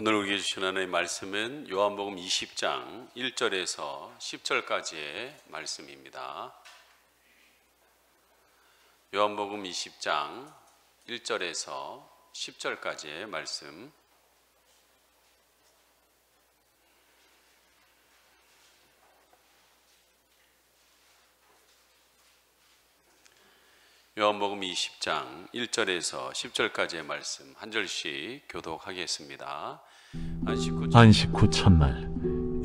오늘 우리에게 주신 하나님의 말씀은 요한복음 20장 1절에서 10절까지의 말씀입니다. 요한복음 20장 1절에서 10절까지의 말씀. 요한복음 20장 1절에서 10절까지의 말씀 한 절씩 교독하겠습니다. 안식 후 첫날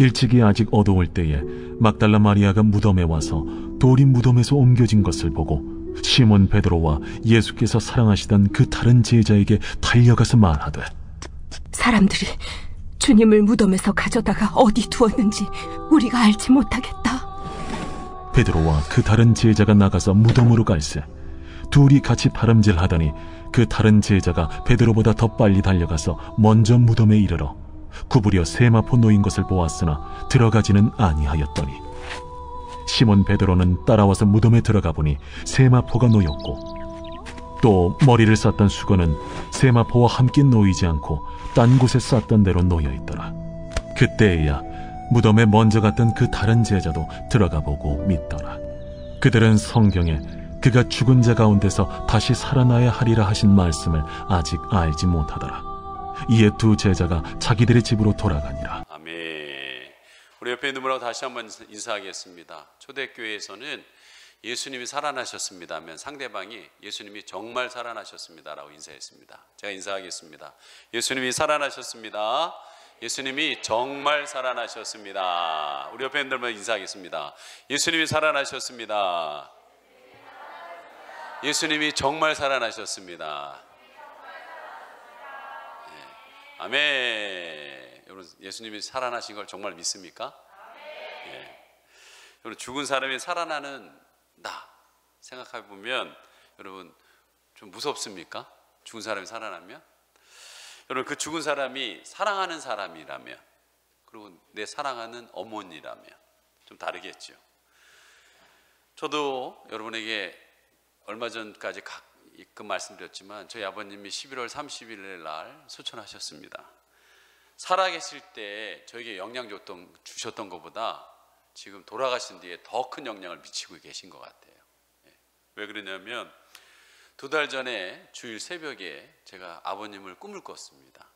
일찍이 아직 어두울 때에 막달라 마리아가 무덤에 와서 돌이 무덤에서 옮겨진 것을 보고 시몬 베드로와 예수께서 사랑하시던 그 다른 제자에게 달려가서 말하되, 사람들이 주님을 무덤에서 가져다가 어디 두었는지 우리가 알지 못하겠다. 베드로와 그 다른 제자가 나가서 무덤으로 갈새 둘이 같이 바람질하더니 그 다른 제자가 베드로보다 더 빨리 달려가서 먼저 무덤에 이르러 구부려 세마포 놓인 것을 보았으나 들어가지는 아니하였더니 시몬 베드로는 따라와서 무덤에 들어가 보니 세마포가 놓였고 또 머리를 쌌던 수건은 세마포와 함께 놓이지 않고 딴 곳에 쌌던 대로 놓여있더라. 그때에야 무덤에 먼저 갔던 그 다른 제자도 들어가 보고 믿더라. 그들은 성경에 그가 죽은 자 가운데서 다시 살아나야 하리라 하신 말씀을 아직 알지 못하더라. 이에 두 제자가 자기들의 집으로 돌아가니라. 아멘. 우리 옆에 있는 분하고 다시 한번 인사하겠습니다. 초대교회에서는 예수님이 살아나셨습니다 하면 상대방이 예수님이 정말 살아나셨습니다 라고 인사했습니다. 제가 인사하겠습니다. 예수님이 살아나셨습니다. 예수님이 정말 살아나셨습니다. 우리 옆에 있는 분하고 인사하겠습니다. 예수님이 살아나셨습니다. 예수님이 정말 살아나셨습니다. 네. 아멘. 여러분, 예수님이 살아나신 걸 정말 믿습니까? 네. 여러분, 죽은 사람이 살아나는 나 생각해 보면 여러분 좀 무섭습니까? 죽은 사람이 살아나면? 여러분, 그 죽은 사람이 사랑하는 사람이라면, 그리고 내 사랑하는 어머니라면 좀 다르겠죠. 저도 여러분에게 얼마 전까지 가끔 말씀드렸지만 저희 아버님이 11월 30일 날 소천하셨습니다. 살아계실 때 저에게 영향 주셨던 것보다 지금 돌아가신 뒤에 더 큰 영향을 미치고 계신 것 같아요. 왜 그러냐면 2달 전에 주일 새벽에 제가 아버님을 꿈을 꿨습니다.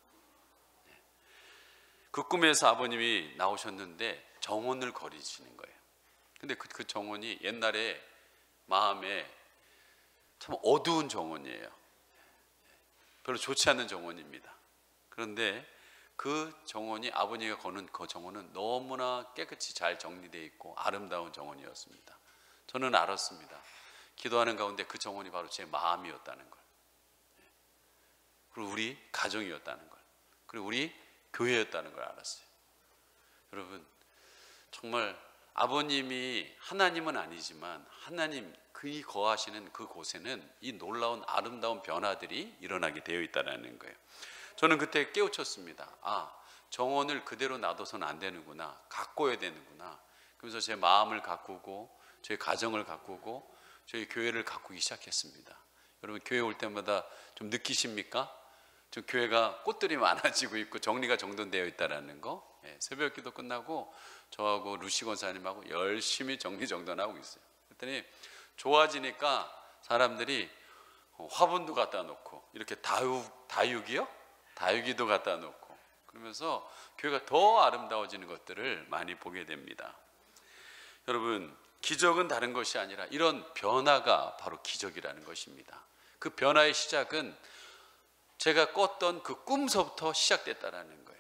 그 꿈에서 아버님이 나오셨는데 정원을 거리시는 거예요. 근데 그 정원이 옛날에 마음에 참 어두운 정원이에요. 별로 좋지 않은 정원입니다. 그런데 그 정원이, 아버지가 거는 그 정원은 너무나 깨끗이 잘 정리되어 있고 아름다운 정원이었습니다. 저는 알았습니다. 기도하는 가운데 그 정원이 바로 제 마음이었다는 걸, 그리고 우리 가정이었다는 걸, 그리고 우리 교회였다는 걸 알았어요. 여러분, 정말 아버님이 하나님은 아니지만 하나님 그이 거하시는 그곳에는 이 놀라운 아름다운 변화들이 일어나게 되어 있다는 거예요. 저는 그때 깨우쳤습니다. 아, 정원을 그대로 놔둬서는 안 되는구나, 가꿔야 되는구나. 그래서 제 마음을 가꾸고 저희 가정을 가꾸고 저희 교회를 가꾸기 시작했습니다. 여러분, 교회 올 때마다 좀 느끼십니까? 저 교회가 꽃들이 많아지고 있고 정리가 정돈되어 있다는 거. 새벽 기도 끝나고 저하고 루시 권사님하고 열심히 정리정돈하고 있어요. 그랬더니 좋아지니까 사람들이 화분도 갖다 놓고, 이렇게 다육이요? 다육이도 갖다 놓고, 그러면서 교회가 더 아름다워지는 것들을 많이 보게 됩니다. 여러분, 기적은 다른 것이 아니라 이런 변화가 바로 기적이라는 것입니다. 그 변화의 시작은 제가 꿨던 그 꿈서부터 시작됐다는 거예요.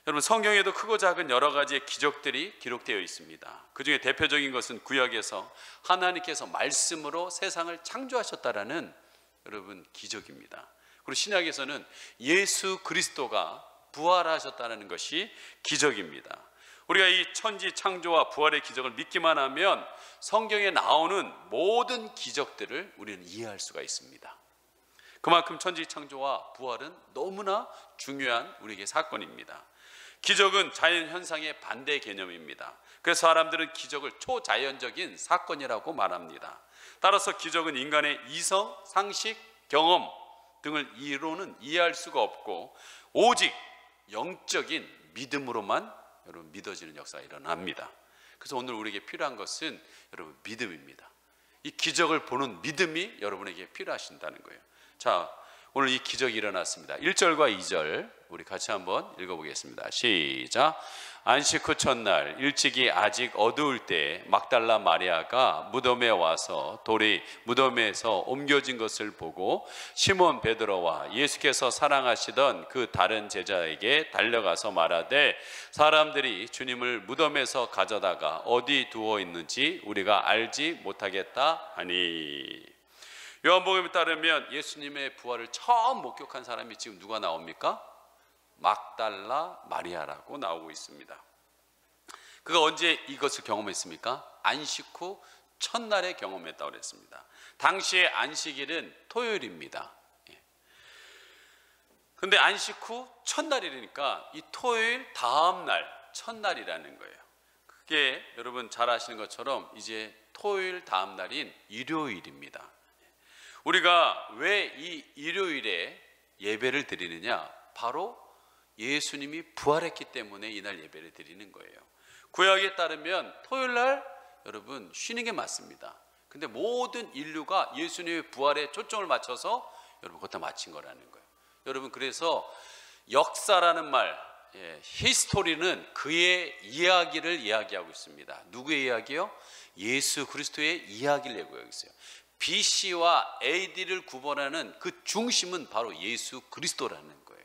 여러분, 성경에도 크고 작은 여러 가지의 기적들이 기록되어 있습니다. 그 중에 대표적인 것은 구약에서 하나님께서 말씀으로 세상을 창조하셨다라는 여러분 기적입니다. 그리고 신약에서는 예수 그리스도가 부활하셨다는 것이 기적입니다. 우리가 이 천지 창조와 부활의 기적을 믿기만 하면 성경에 나오는 모든 기적들을 우리는 이해할 수가 있습니다. 그만큼 천지 창조와 부활은 너무나 중요한 우리에게 사건입니다. 기적은 자연현상의 반대 개념입니다. 그래서 사람들은 기적을 초자연적인 사건이라고 말합니다. 따라서 기적은 인간의 이성, 상식, 경험 등을 이론은 이해할 수가 없고 오직 영적인 믿음으로만 여러분 믿어지는 역사가 일어납니다. 그래서 오늘 우리에게 필요한 것은 여러분 믿음입니다. 이 기적을 보는 믿음이 여러분에게 필요하신다는 거예요. 자, 오늘 이 기적이 일어났습니다. 1절과 2절 우리 같이 한번 읽어보겠습니다. 시작. 안식 후 첫날 일찍이 아직 어두울 때 막달라 마리아가 무덤에 와서 돌이 무덤에서 옮겨진 것을 보고 시몬 베드로와 예수께서 사랑하시던 그 다른 제자에게 달려가서 말하되 사람들이 주님을 무덤에서 가져다가 어디 두어 있는지 우리가 알지 못하겠다 하니. 요한복음에 따르면 예수님의 부활을 처음 목격한 사람이 지금 누가 나옵니까? 막달라 마리아라고 나오고 있습니다. 그가 언제 이것을 경험했습니까? 안식 후 첫날에 경험했다고 그랬습니다. 당시의 안식일은 토요일입니다. 그런데 안식 후 첫날이니까 이 토요일 다음 날 첫날이라는 거예요. 그게 여러분 잘 아시는 것처럼 이제 토요일 다음 날인 일요일입니다. 우리가 왜 이 일요일에 예배를 드리느냐? 바로 예수님이 부활했기 때문에 이날 예배를 드리는 거예요. 구약에 따르면 토요일 날 여러분 쉬는 게 맞습니다. 근데 모든 인류가 예수님의 부활에 초점을 맞춰서 여러분 거기다 마친 거라는 거예요. 여러분 그래서 역사라는 말, 히스토리는 그의 이야기를 이야기하고 있습니다. 누구의 이야기요? 예수 그리스도의 이야기를 내고 있어요. BC와 AD를 구분하는 그 중심은 바로 예수 그리스도라는 거예요.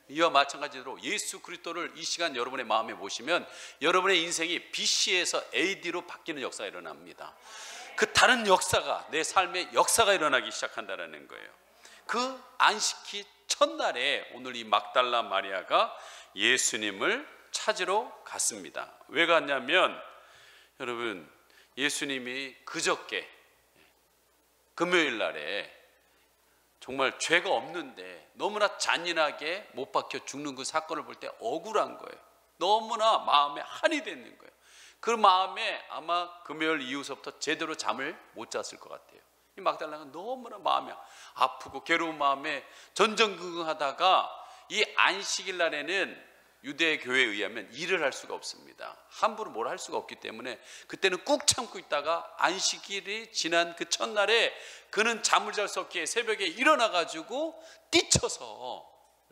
이와 마찬가지로 예수 그리스도를 이 시간 여러분의 마음에 모시면 여러분의 인생이 BC에서 AD로 바뀌는 역사가 일어납니다. 그 다른 역사가 내 삶의 역사가 일어나기 시작한다는 거예요. 그 안식기 첫날에 오늘 이 막달라 마리아가 예수님을 찾으러 갔습니다. 왜 갔냐면 여러분 예수님이 그저께 금요일 날에 정말 죄가 없는데 너무나 잔인하게 못 박혀 죽는 그 사건을 볼 때 억울한 거예요. 너무나 마음에 한이 됐는 거예요. 그 마음에 아마 금요일 이후서부터 제대로 잠을 못 잤을 것 같아요. 이 막달라가 너무나 마음이 아프고 괴로운 마음에 전전긍긍하다가 이 안식일 날에는 유대 교회에 의하면 일을 할 수가 없습니다. 함부로 뭘 할 수가 없기 때문에 그때는 꾹 참고 있다가 안식일이 지난 그 첫날에 그는 잠을 잘 수 없게 새벽에 일어나 가지고 뛰쳐서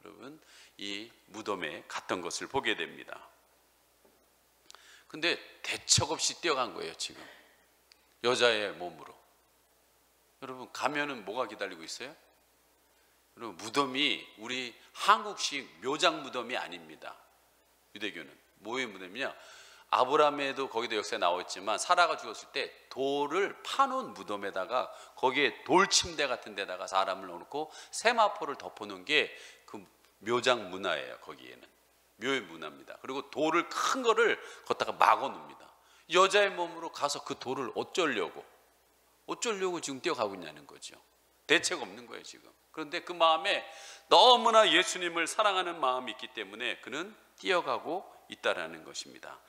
여러분 이 무덤에 갔던 것을 보게 됩니다. 근데 대책 없이 뛰어간 거예요. 지금 여자의 몸으로. 여러분 가면은 뭐가 기다리고 있어요? 여러분 무덤이 우리 한국식 묘장 무덤이 아닙니다. 유대교는 뭐의 무덤이냐? 아브라함에도 거기도 역사에 나와 있지만 사라가 죽었을 때 돌을 파놓은 무덤에다가 거기에 돌 침대 같은 데다가 사람을 넣어놓고 세마포를 덮어놓은 게 그 묘장 문화예요. 거기에는 묘의 문화입니다. 그리고 돌을 큰 거를 걷다가 막아 놓습니다. 여자의 몸으로 가서 그 돌을 어쩌려고 지금 뛰어가고 있냐는 거죠. 대책 없는 거예요 지금. 그런데 그 마음에 너무나 예수님을 사랑하는 마음이 있기 때문에 그는 뛰어가고 있다라는 것입니다.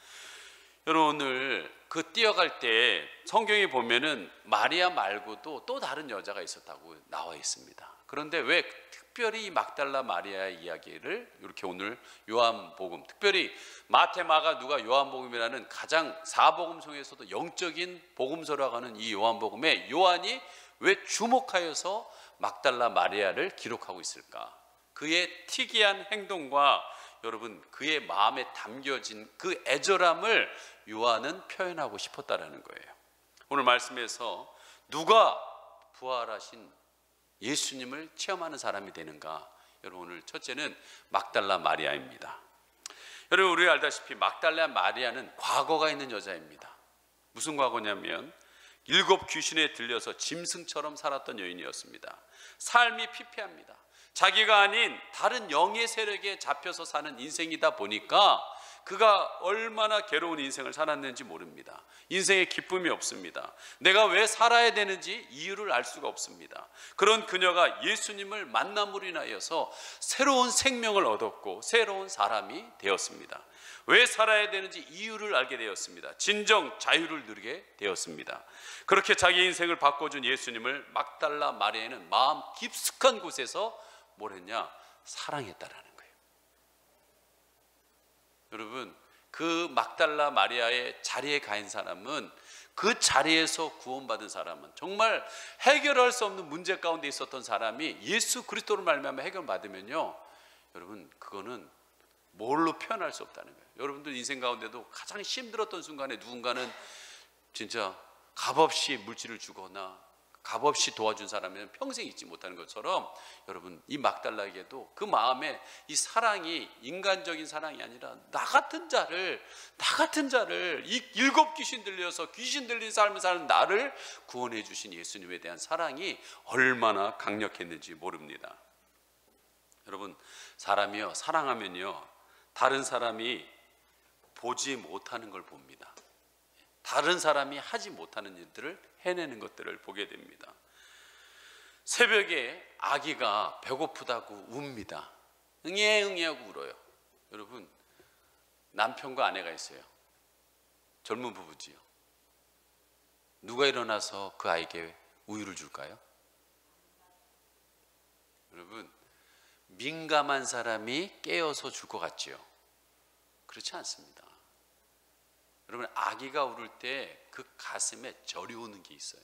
여러분 오늘 그 뛰어갈 때 성경에 보면은 마리아 말고도 또 다른 여자가 있었다고 나와 있습니다. 그런데 왜 특별히 막달라 마리아의 이야기를 이렇게 오늘 요한복음, 특별히 마태, 마가, 누가 요한복음이라는 가장 사복음 중에서도 영적인 복음서라고 하는 이 요한복음에 요한이 왜 주목하여서 막달라 마리아를 기록하고 있을까? 그의 특이한 행동과 여러분 그의 마음에 담겨진 그 애절함을 요한은 표현하고 싶었다라는 거예요. 오늘 말씀에서 누가 부활하신 예수님을 체험하는 사람이 되는가? 여러분 오늘 첫째는 막달라 마리아입니다. 여러분 우리가 알다시피 막달라 마리아는 과거가 있는 여자입니다. 무슨 과거냐면 7 귀신에 들려서 짐승처럼 살았던 여인이었습니다. 삶이 피폐합니다. 자기가 아닌 다른 영의 세력에 잡혀서 사는 인생이다 보니까 그가 얼마나 괴로운 인생을 살았는지 모릅니다. 인생에 기쁨이 없습니다. 내가 왜 살아야 되는지 이유를 알 수가 없습니다. 그런 그녀가 예수님을 만남으로 인하여서 새로운 생명을 얻었고 새로운 사람이 되었습니다. 왜 살아야 되는지 이유를 알게 되었습니다. 진정 자유를 누리게 되었습니다. 그렇게 자기 인생을 바꿔준 예수님을 막달라 마리아는 마음 깊숙한 곳에서 뭘 했냐? 사랑했다라는 거예요. 여러분, 그 막달라 마리아의 자리에 가 있는 사람은, 그 자리에서 구원받은 사람은, 정말 해결할 수 없는 문제 가운데 있었던 사람이 예수 그리스도를 말미암아 해결받으면요, 여러분, 그거는 뭘로 표현할 수 없다는 거예요. 여러분들 인생 가운데도 가장 힘들었던 순간에 누군가는 진짜 값없이 물질을 주거나 값없이 도와준 사람은 평생 잊지 못하는 것처럼, 여러분, 이 막달라에게도 그 마음에 이 사랑이 인간적인 사랑이 아니라 나 같은 자를 이 7 귀신 들려서 귀신 들린 삶을 사는 나를 구원해 주신 예수님에 대한 사랑이 얼마나 강력했는지 모릅니다. 여러분, 사람이요, 사랑하면요, 다른 사람이 보지 못하는 걸 봅니다. 다른 사람이 하지 못하는 일들을 해내는 것들을 보게 됩니다. 새벽에 아기가 배고프다고 웁니다. 응애응애 하고 울어요. 여러분, 남편과 아내가 있어요. 젊은 부부지요. 누가 일어나서 그 아이에게 우유를 줄까요? 여러분, 민감한 사람이 깨어서 줄 것 같지요? 그렇지 않습니다. 여러분, 아기가 울을 때 그 가슴에 저리 오는 게 있어요.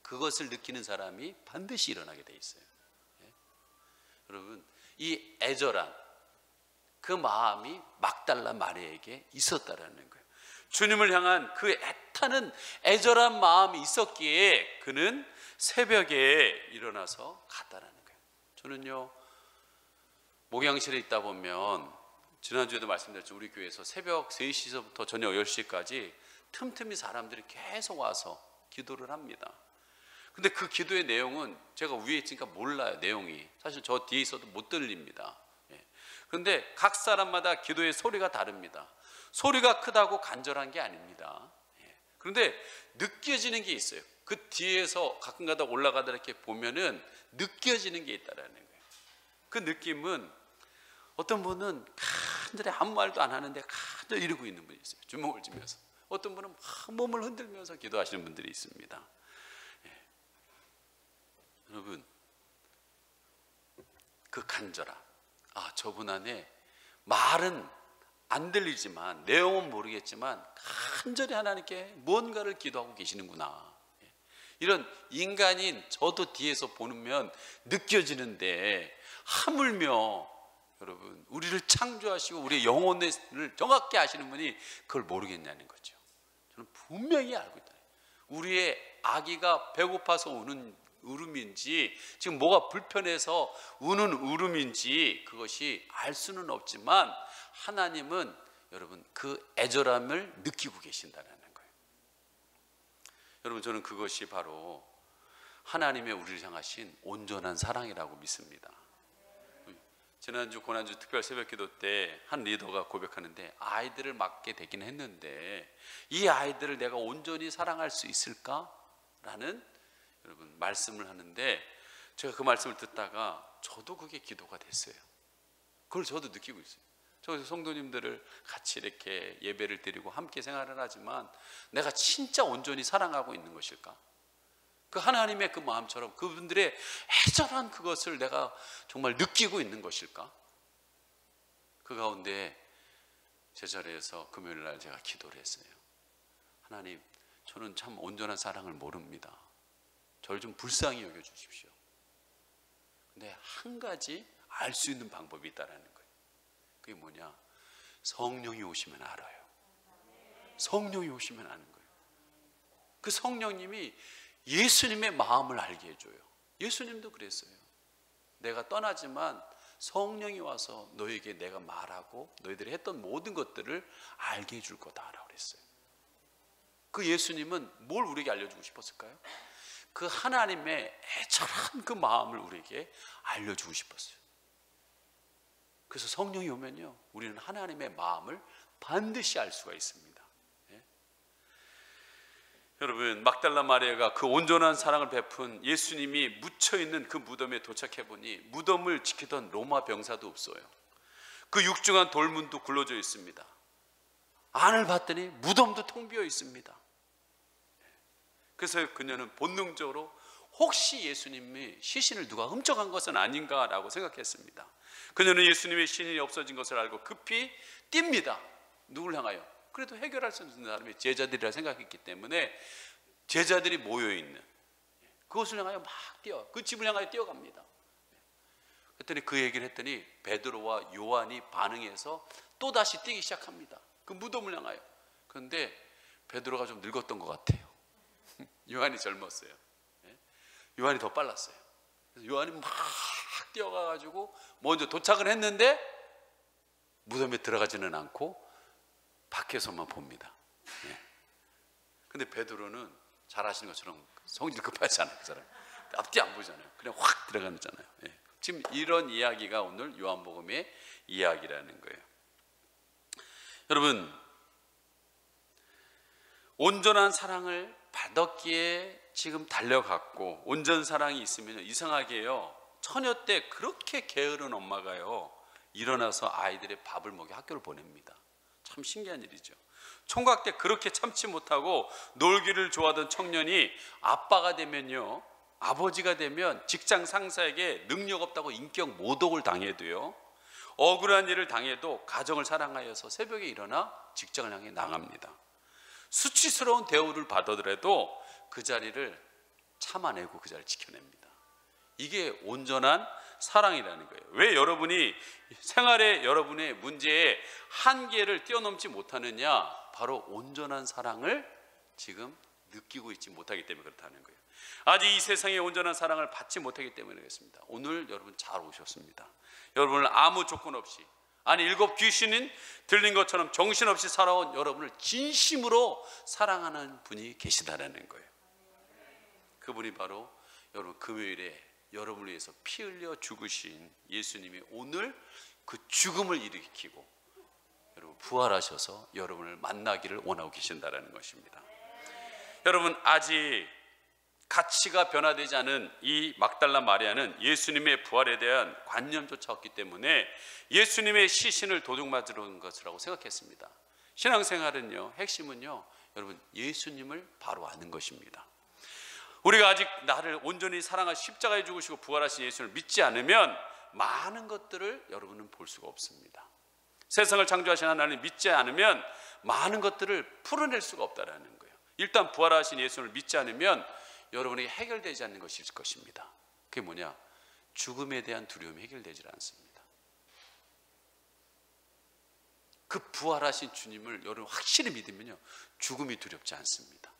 그것을 느끼는 사람이 반드시 일어나게 돼 있어요. 예? 여러분, 이 애절한 그 마음이 막달라 마리아에게 있었다라는 거예요. 주님을 향한 그 애타는 애절한 마음이 있었기에 그는 새벽에 일어나서 갔다라는 거예요. 저는요, 목양실에 있다 보면, 지난주에도 말씀드렸죠, 우리 교회에서 새벽 3시서부터 저녁 10시까지 틈틈이 사람들이 계속 와서 기도를 합니다. 근데 그 기도의 내용은 제가 위에 있으니까 몰라요. 내용이 사실 저 뒤에 있어도 못 들립니다. 그런데 각 사람마다 기도의 소리가 다릅니다. 소리가 크다고 간절한 게 아닙니다. 그런데 느껴지는 게 있어요. 그 뒤에서 가끔가다 올라가다 이렇게 보면은 느껴지는 게 있다라는 거예요. 그 느낌은, 어떤 분은 간절히 아무 말도 안 하는데 간절히 이러고 있는 분이 있어요. 주먹을 쥐면서. 어떤 분은 막 몸을 흔들면서 기도하시는 분들이 있습니다. 여러분, 그 간절함, 저분 안에 말은 안 들리지만, 내용은 모르겠지만 간절히 하나님께 무언가를 기도하고 계시는구나. 이런 인간인 저도 뒤에서 보면 느껴지는데, 하물며 여러분, 우리를 창조하시고 우리의 영혼을 정확히 아시는 분이 그걸 모르겠냐는 거죠. 저는 분명히 알고 있다. 우리의 아기가 배고파서 우는 울음인지, 지금 뭐가 불편해서 우는 울음인지 그것이 알 수는 없지만, 하나님은 여러분 그 애절함을 느끼고 계신다는 거예요. 여러분, 저는 그것이 바로 하나님의 우리를 향하신 온전한 사랑이라고 믿습니다. 지난주 고난주 특별 새벽기도 때 한 리더가 고백하는데, 아이들을 맡게 되긴 했는데 이 아이들을 내가 온전히 사랑할 수 있을까라는 여러분 말씀을 하는데, 제가 그 말씀을 듣다가 저도 그게 기도가 됐어요. 그걸 저도 느끼고 있어요. 저 성도님들을 같이 이렇게 예배를 드리고 함께 생활을 하지만 내가 진짜 온전히 사랑하고 있는 것일까? 그 하나님의 그 마음처럼 그분들의 애절한 그것을 내가 정말 느끼고 있는 것일까? 그 가운데 제자리에서 금요일 날 제가 기도를 했어요. 하나님, 저는 참 온전한 사랑을 모릅니다. 저를 좀 불쌍히 여겨주십시오. 근데 한 가지 알 수 있는 방법이 있다는 거예요. 그게 뭐냐? 성령이 오시면 알아요. 성령이 오시면 아는 거예요. 그 성령님이 예수님의 마음을 알게 해줘요. 예수님도 그랬어요. 내가 떠나지만 성령이 와서 너에게 내가 말하고 너희들이 했던 모든 것들을 알게 해줄 거다라고 그랬어요. 그 예수님은 뭘 우리에게 알려주고 싶었을까요? 그 하나님의 애절한 그 마음을 우리에게 알려주고 싶었어요. 그래서 성령이 오면요, 우리는 하나님의 마음을 반드시 알 수가 있습니다. 여러분, 막달라 마리아가 그 온전한 사랑을 베푼 예수님이 묻혀있는 그 무덤에 도착해보니 무덤을 지키던 로마 병사도 없어요. 그 육중한 돌문도 굴러져 있습니다. 안을 봤더니 무덤도 텅 비어 있습니다. 그래서 그녀는 본능적으로 혹시 예수님이 시신을 누가 훔쳐간 것은 아닌가라고 생각했습니다. 그녀는 예수님의 신이 없어진 것을 알고 급히 뜁니다. 누굴 향하여? 그래도 해결할 수 있는 사람이 제자들이라 생각했기 때문에 제자들이 모여있는 그것을 향하여 막 그 집을 향하여 뛰어갑니다. 그랬더니 그 얘기를 했더니 베드로와 요한이 반응해서 또다시 뛰기 시작합니다. 그 무덤을 향하여. 그런데 베드로가 좀 늙었던 것 같아요. 요한이 젊었어요. 요한이 더 빨랐어요. 그래서 요한이 막 뛰어가가지고 먼저 도착을 했는데 무덤에 들어가지는 않고 밖에서만 봅니다. 근데 베드로는 잘 아시는 것처럼 성질 급하잖아요. 그 사람 앞뒤 안 보잖아요. 그냥 확 들어가잖아요. 지금 이런 이야기가 오늘 요한복음의 이야기라는 거예요. 여러분, 온전한 사랑을 받았기에 지금 달려갔고 온전 사랑이 있으면 이상하게요, 처녀 때 그렇게 게으른 엄마가요 일어나서 아이들의 밥을 먹여 학교를 보냅니다. 참 신기한 일이죠. 총각 때 그렇게 참지 못하고 놀기를 좋아하던 청년이 아빠가 되면요, 아버지가 되면 직장 상사에게 능력 없다고 인격 모독을 당해도요, 억울한 일을 당해도 가정을 사랑하여서 새벽에 일어나 직장을 향해 나갑니다. 수치스러운 대우를 받아더라도 그 자리를 참아내고 그 자리를 지켜냅니다. 이게 온전한 사랑이라는 거예요. 왜 여러분이 생활에 여러분의 문제에 한계를 뛰어넘지 못하느냐? 바로 온전한 사랑을 지금 느끼고 있지 못하기 때문에 그렇다는 거예요. 아직 이 세상에 온전한 사랑을 받지 못하기 때문에 그렇습니다. 오늘 여러분 잘 오셨습니다. 여러분을 아무 조건 없이, 아니 7 귀신은 들린 것처럼 정신없이 살아온 여러분을 진심으로 사랑하는 분이 계시다라는 거예요. 그분이 바로 여러분 금요일에 여러분을 위해서 피 흘려 죽으신 예수님이 오늘 그 죽음을 일으키고 여러분 부활하셔서 여러분을 만나기를 원하고 계신다라는 것입니다. 여러분, 아직 가치가 변화되지 않은 이 막달라 마리아는 예수님의 부활에 대한 관념조차 없기 때문에 예수님의 시신을 도둑맞으러 온 것이라고 생각했습니다. 신앙생활은요, 핵심은요, 여러분 예수님을 바로 아는 것입니다. 우리가 아직 나를 온전히 사랑하시 십자가에 죽으시고 부활하신 예수를 믿지 않으면 많은 것들을 여러분은 볼 수가 없습니다. 세상을 창조하신 하나님을 믿지 않으면 많은 것들을 풀어낼 수가 없다라는 거예요. 일단 부활하신 예수를 믿지 않으면 여러분에게 해결되지 않는 것일 것입니다. 그게 뭐냐? 죽음에 대한 두려움이 해결되지 않습니다. 그 부활하신 주님을 여러분 확실히 믿으면요, 죽음이 두렵지 않습니다.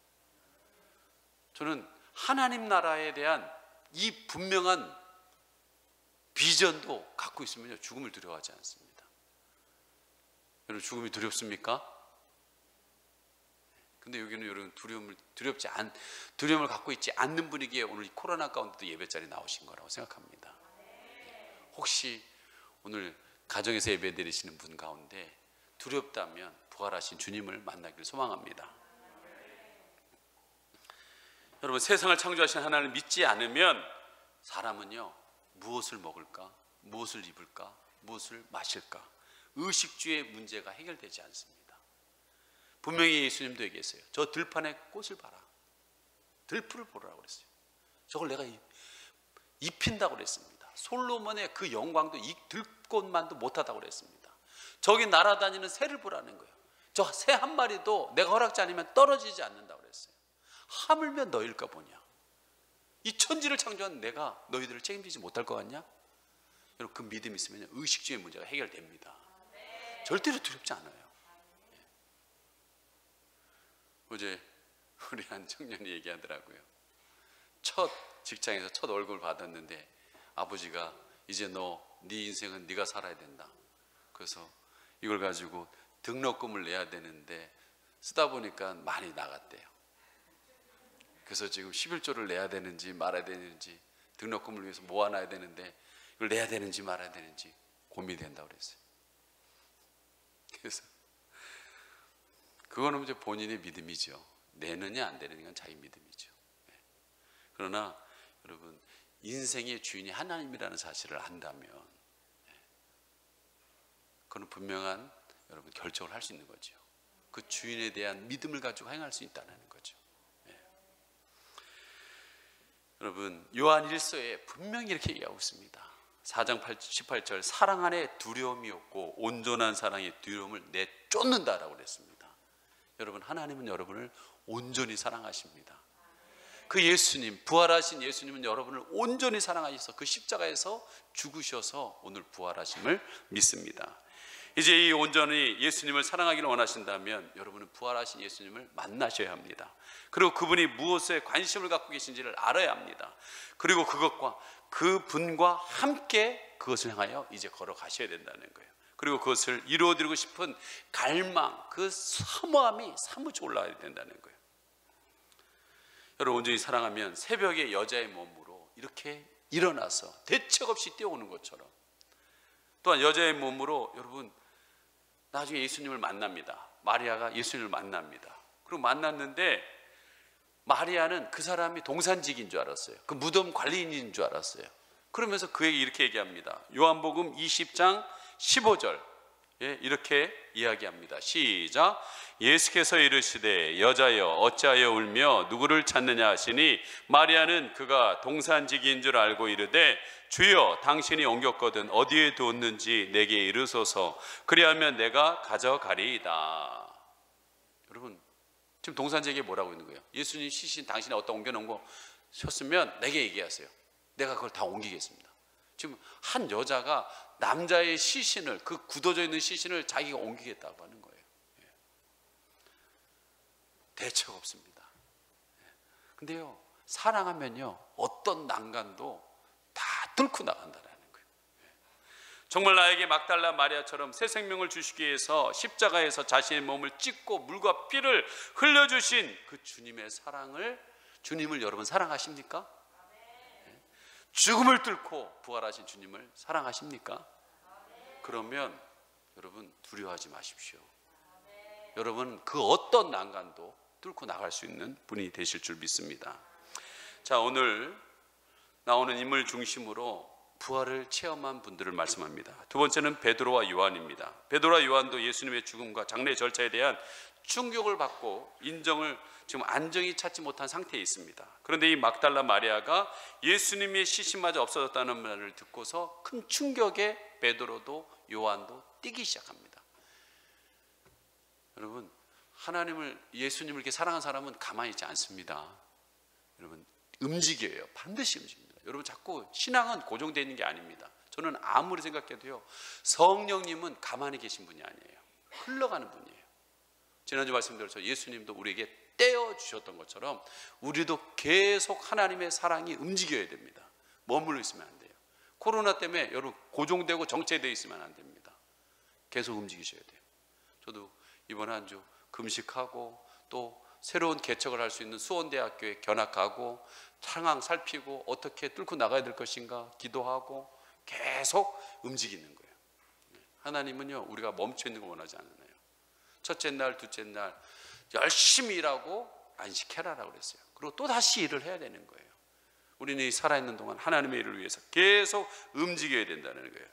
저는 하나님 나라에 대한 이 분명한 비전도 갖고 있으면요, 죽음을 두려워하지 않습니다. 여러분, 죽음이 두렵습니까? 근데 여기는 여러분 두려움을 갖고 있지 않는 분위기에 오늘 이 코로나 가운데도 예배 자리에 나오신 거라고 생각합니다. 혹시 오늘 가정에서 예배 드리시는 분 가운데 두렵다면 부활하신 주님을 만나기를 소망합니다. 여러분, 세상을 창조하신 하나님을 믿지 않으면 사람은요, 무엇을 먹을까, 무엇을 입을까, 무엇을 마실까, 의식주의 문제가 해결되지 않습니다. 분명히 예수님도 얘기했어요. 저 들판에 꽃을 봐라, 들풀을 보라고 그랬어요. 저걸 내가 입힌다고 그랬습니다. 솔로몬의 그 영광도 이 들꽃만도 못하다고 그랬습니다. 저기 날아다니는 새를 보라는 거예요. 저 새 한 마리도 내가 허락지 않으면 떨어지지 않는다고 그랬어요. 하물며 너일까 보냐? 이 천지를 창조한 내가 너희들을 책임지지 못할 것 같냐? 여러분, 그 믿음이 있으면 의식주의 문제가 해결됩니다. 절대로 두렵지 않아요. 어제 우리 한 청년이 얘기하더라고요. 첫 직장에서 첫 월급을 받았는데 아버지가 이제 네 인생은 네가 살아야 된다. 그래서 이걸 가지고 등록금을 내야 되는데 쓰다 보니까 많이 나갔대요. 그래서 지금 11조를 내야 되는지 말아야 되는지, 등록금을 위해서 모아놔야 되는데 이걸 내야 되는지 말아야 되는지 고민이 된다고 그랬어요. 그래서 그거는 이제 본인의 믿음이죠. 내느냐 안 되느냐는 자기 믿음이죠. 그러나 여러분, 인생의 주인이 하나님이라는 사실을 안다면 그건 분명한 여러분 결정을 할 수 있는 거죠. 그 주인에 대한 믿음을 가지고 행할 수 있다는 거죠. 여러분, 요한 1서에 분명히 이렇게 얘기하고 있습니다. 4장 18절 사랑 안에 두려움이 없고 온전한 사랑의 두려움을 내쫓는다라고 그랬습니다. 여러분, 하나님은 여러분을 온전히 사랑하십니다. 그 예수님, 부활하신 예수님은 여러분을 온전히 사랑하셔서 그 십자가에서 죽으셔서 오늘 부활하심을 믿습니다. 이제 이 온전히 예수님을 사랑하기를 원하신다면 여러분은 부활하신 예수님을 만나셔야 합니다. 그리고 그분이 무엇에 관심을 갖고 계신지를 알아야 합니다. 그리고 그분과 함께 그것을 향하여 이제 걸어가셔야 된다는 거예요. 그리고 그것을 이루어드리고 싶은 갈망, 그 사모함이 사무쳐 올라가야 된다는 거예요. 여러분, 온전히 사랑하면 새벽에 여자의 몸으로 이렇게 일어나서 대책 없이 뛰어오는 것처럼, 또한 여자의 몸으로 여러분 나중에 예수님을 만납니다. 마리아가 예수님을 만납니다. 그리고 만났는데 마리아는 그 사람이 동산직인 줄 알았어요. 그 무덤 관리인인 줄 알았어요. 그러면서 그에게 이렇게 얘기합니다. 요한복음 20장 15절 이렇게 이야기합니다. 시작. 예수께서 이르시되 여자여 어찌하여 울며 누구를 찾느냐 하시니 마리아는 그가 동산직인 줄 알고 이르되 주여 당신이 옮겼거든 어디에 두었는지 내게 이르소서 그리하면 내가 가져가리이다. 여러분, 지금 동산직이 뭐라고 있는 거예요? 예수님 시신 당신이 어디다 옮겨놓은 거 셨으면 내게 얘기하세요. 내가 그걸 다 옮기겠습니다. 지금 한 여자가 남자의 시신을, 그 굳어져 있는 시신을 자기가 옮기겠다고 하는 거예요. 대책 없습니다. 근데요, 사랑하면요 어떤 난간도 다 뚫고 나간다는 거예요. 정말 나에게 막달라 마리아처럼 새 생명을 주시기 위해서 십자가에서 자신의 몸을 찢고 물과 피를 흘려주신 그 주님의 사랑을, 주님을 여러분 사랑하십니까? 죽음을 뚫고 부활하신 주님을 사랑하십니까? 그러면 여러분 두려워하지 마십시오. 여러분 그 어떤 난간도 뚫고 나갈 수 있는 분이 되실 줄 믿습니다. 자, 오늘 나오는 인물 중심으로 부활을 체험한 분들을 말씀합니다. 두 번째는 베드로와 요한입니다. 베드로와 요한도 예수님의 죽음과 장례 절차에 대한 충격을 받고 인정을 지금 안정이 찾지 못한 상태에 있습니다. 그런데 이 막달라 마리아가 예수님의 시신마저 없어졌다는 말을 듣고서 큰 충격에 베드로도 요한도 뛰기 시작합니다. 여러분, 하나님을, 예수님을 이렇게 사랑한 사람은 가만히 있지 않습니다. 여러분, 움직여요. 반드시 움직입니다. 여러분, 자꾸 신앙은 고정되어 있는 게 아닙니다. 저는 아무리 생각해도요, 성령님은 가만히 계신 분이 아니에요. 흘러가는 분이에요. 지난주 말씀드렸죠. 예수님도 우리에게 떼어주셨던 것처럼 우리도 계속 하나님의 사랑이 움직여야 됩니다. 머물러 있으면 안 돼요. 코로나 때문에 여러분 고정되고 정체되어 있으면 안 됩니다. 계속 움직이셔야 돼요. 저도 이번 한 주 금식하고 또 새로운 개척을 할 수 있는 수원대학교에 견학하고 상황 살피고 어떻게 뚫고 나가야 될 것인가 기도하고 계속 움직이는 거예요. 하나님은요, 우리가 멈춰 있는 걸 원하지 않아요. 첫째 날, 둘째 날 열심히 일하고 안식해라라고 그랬어요. 그리고 또 다시 일을 해야 되는 거예요. 우리는 이 살아있는 동안 하나님의 일을 위해서 계속 움직여야 된다는 거예요.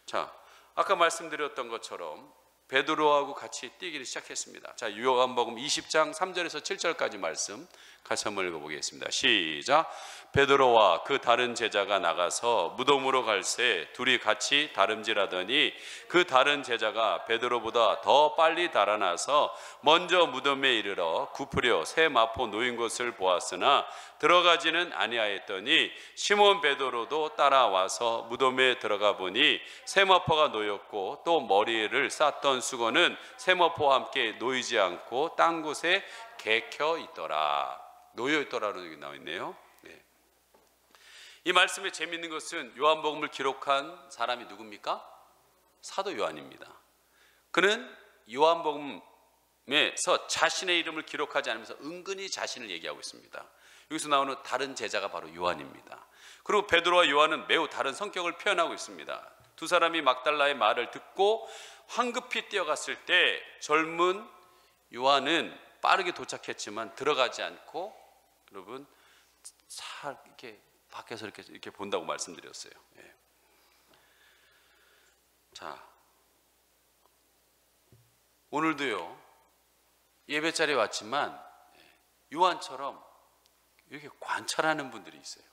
자, 아까 말씀드렸던 것처럼 베드로하고 같이 뛰기를 시작했습니다. 자, 요한복음 20장 3절에서 7절까지 말씀 같이 한번 읽어보겠습니다. 시작. 베드로와 그 다른 제자가 나가서 무덤으로 갈새 둘이 같이 다름질하더니 그 다른 제자가 베드로보다 더 빨리 달아나서 먼저 무덤에 이르러 굽으려 새 마포 놓인 것을 보았으나 들어가지는 아니하였더니 시몬 베드로도 따라와서 무덤에 들어가 보니 새 마포가 놓였고 또 머리를 쌌던 수건은 새 마포와 함께 놓이지 않고 딴 곳에 개켜 있더라. 놓여 있더라는 얘기 나와 있네요. 네. 이 말씀에 재미있는 것은 요한복음을 기록한 사람이 누굽니까? 사도 요한입니다. 그는 요한복음에서 자신의 이름을 기록하지 않으면서 은근히 자신을 얘기하고 있습니다. 여기서 나오는 다른 제자가 바로 요한입니다. 그리고 베드로와 요한은 매우 다른 성격을 표현하고 있습니다. 두 사람이 막달라의 말을 듣고 황급히 뛰어갔을 때 젊은 요한은 빠르게 도착했지만 들어가지 않고 여러분 이렇게 밖에서 이렇게 본다고 말씀드렸어요. 예. 자, 오늘도요 예배 자리에 왔지만 요한처럼 이렇게 관찰하는 분들이 있어요.